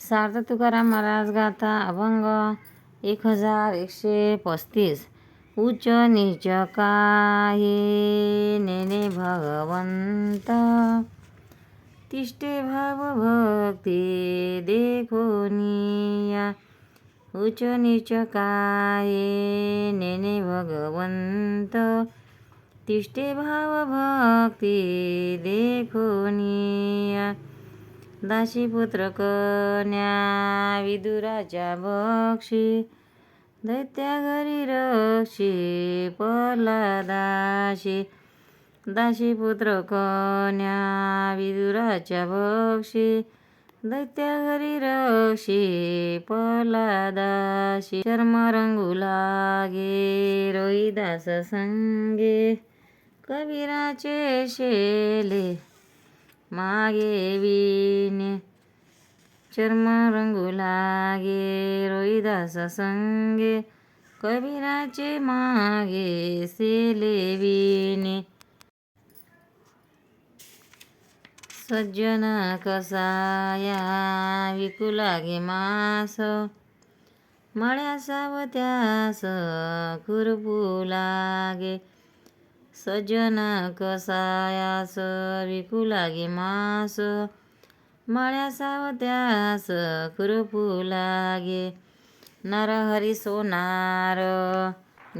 सार्थ तुकाराम महाराज गाथा अभंग 1135. उच्च नीच काही नेने भगवंत, तिष्ठे भाव भक्ती देखोनिया. उच्च नीच काही नेने भगवंत, तिष्ठे भाव भक्ती देखोनिया. दासीपुत्र कन्या विदुराच्या बक्षी, दैत्या घरी रक्षी प्रल्हादाशी. दासीपुत्र कन्या विदुराच्या बक्षी, दैत्या घरी रक्षी प्रल्हादाशी. चर्म रंगू लागे रोहिदास संगे, कबीराचे शेले मागे विणे. चर्म रंगू लागे रोहिदास संगे, कबीराचे मागे सेले विणे. सज्जन कसाया विकू लागे मास, मळ्या सावत्यास खुरपू लागे. सज्जन कसायास विकू लागे मास, मळ्या सावत्यास खुरपू लागे. नरहरी सोनार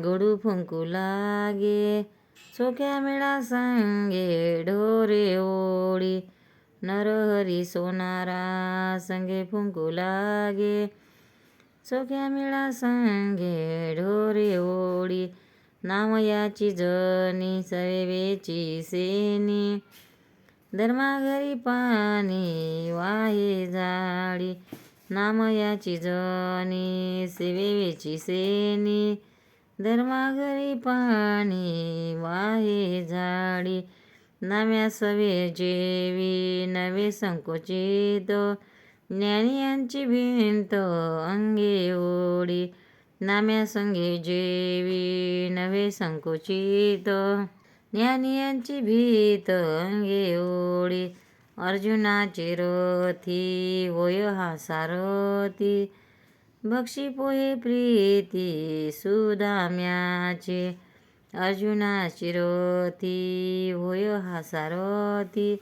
गडू फुंकू लागे, चोख्या मेळा संगे ढोरे ओळी. नरहरी सोनारा संगे फुंकू लागे, चोख्या मेळा संगे ढोरे ओळी. नाम याची जनी सवेची सेनी, धर्माघरी पाणी वाहे जाळी. नाम याची जनी सेवेची सेनी, धर्माघरी पाणी वाहे जाळी. नाम्या सवे जेवी नवे संकोचित, ज्ञानी यांची भिंत अंगे ओढी. नाम्या संगे जेवी नवे संकोचित, ज्ञानी यांची भीत अंगे ओढी. अर्जुनाचे रथी होय हा सारथी, बक्षी पोहे प्रीती सुदाम्याचे. अर्जुनाची रथी होय हा सारथी,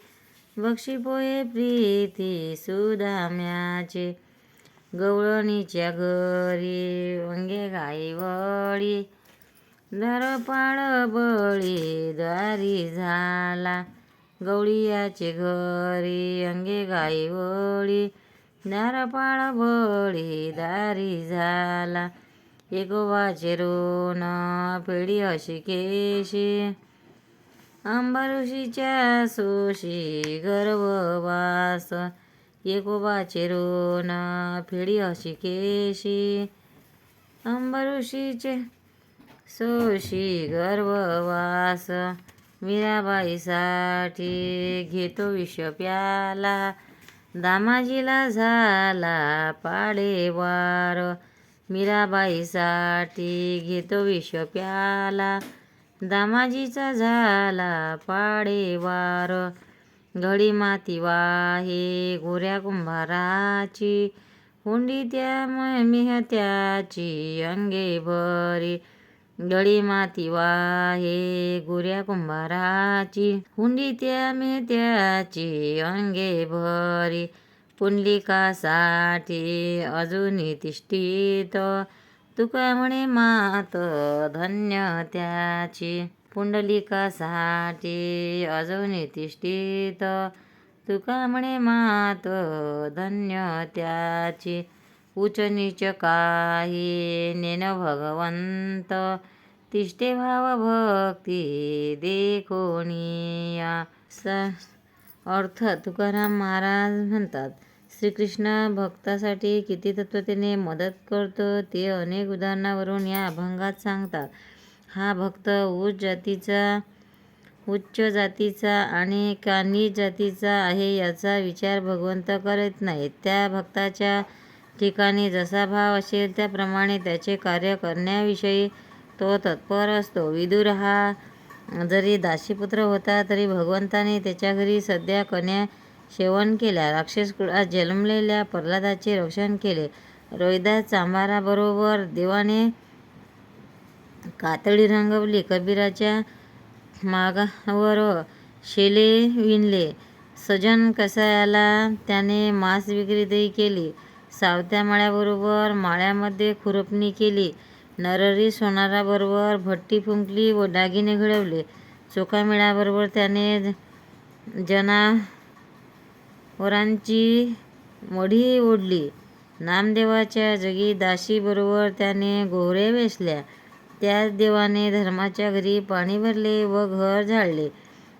बक्षी पोहे प्रीती सुदाम्याचे. गवळणीच्या घरी अंगे गाई वळी, दारपाळ बळी द्वारी झाला. गवळीयाचे घरी अंगे गाई वळी, दारपाळ बळी दारी झाला. एकोबाचे रोण फेडी अशी केशी, अंबऋषीच्या सोशी गर्भवास. एकोबाचे रोण फेडी अशी केशी, अंबऋषीचे सोशी गर्भवास. मीराबाईसाठी घेतो विष प्याला, दामाजीला झाला पाडेवार. मीराबाईसाठी घेतो विष प्याला, दामाजीचा झाला पाडेवार. घडी माती वाहे गोऱ्या कुंभाराची, हुंडी त्या मेहत्याची अंगे भरी. घडी माती वाहे गोऱ्या कुंभाराची, हुंडी त्या मेहत्याची अंगे भरी. पुंडलिकासाठी अजूनी तिष्ठित, तुका म्हणे मात धन्य त्याची. पुंडलिकासाठी अजूनी तिष्ठित, तुका म्हणे मात धन्य त्याची. उच्च नीच काही नेन भगवंत, तिष्ठे भाव भक्ती देखोनिया. अर्थ तुकाराम महाराज म्हणतात, श्रीकृष्ण भक्तासाठी किती तत्परतेने मदत करतो ते अनेक उदाहरणावरून या अभंगात सांगतात. हा भक्त उच्च जातीचा आणि का नीच जातीचा आहे याचा विचार भगवंत करत नाहीत. त्या भक्ताच्या ठिकाणी जसा भाव असेल त्याप्रमाणे त्याचे कार्य करण्याविषयी तो तत्पर असतो. विदुर हा जरी दासीपुत्र होता तरी भगवंताने त्याच्या घरी सध्या कन्या सेवन केल्या. राक्षस कुळात जन्मलेल्या प्रल्हादाचे रक्षण केले. रोहिदास चांभाराबरोबर देवाने कातडी रंगवली. कबीराच्या मागावर शेले विणले. सजन कसायाला त्याने मांस विक्रीतही केली. सावत्या माळ्याबरोबर माळ्यामध्ये खुरपणी केली. नरहरी सोनाराबरोबर भट्टी फुंकली व दागिने घडवले. चोखामेळ्याबरोबर त्याने जनावरांची मढी ओढली. नामदेवाच्या जगी दासीबरोबर त्याने गोवऱ्या वेचल्या. त्याच देवाने धर्माच्या घरी पाणी भरले व घर झाडले.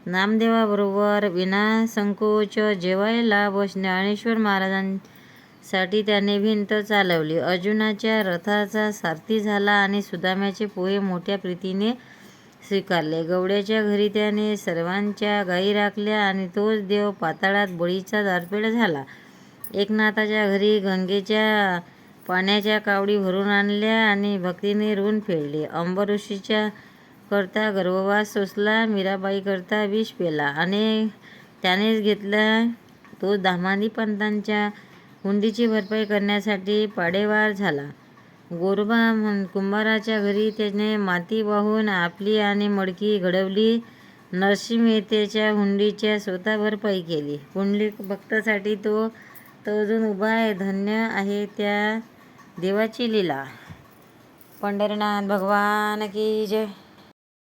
नामदेवाबरोबर विनासंकोच जेवायला व ज्ञानेश्वर महाराजांसाठी त्याने भिंत चालवली. अर्जुनाच्या रथाचा सारथी झाला आणि सुदाम्याचे पोहे मोठ्या प्रीतीने स्वीकारले. गवड्याच्या घरी त्याने सर्वांच्या गायी राखल्या आणि तोच देव पाताळात बळीचा दारपेढा झाला. एकनाथाच्या घरी गंगेच्या पाण्याच्या कावडी भरून आणल्या आणि भक्तीने ऋण फेडले. अंबऋषीच्या करता गर्भवास सोसला. मीराबाई करता विष पेला आणि त्यानेच घेतला. तो दामादी पंतांच्या हुंडीची भरपाई करण्यासाठी पाडेवार झाला. गोरोबा कुंभाराच्या घरी त्याने माती वाहून आपली आणि मडकी घडवली. नरसिंह मेहतेच्या हुंडीच्या स्वतः भरपाई केली. पुंडलिक भक्तासाठी तो अजून उभा आहे. धन्य आहे त्या देवाची लीला. पंढरीनाथ भगवान की जय.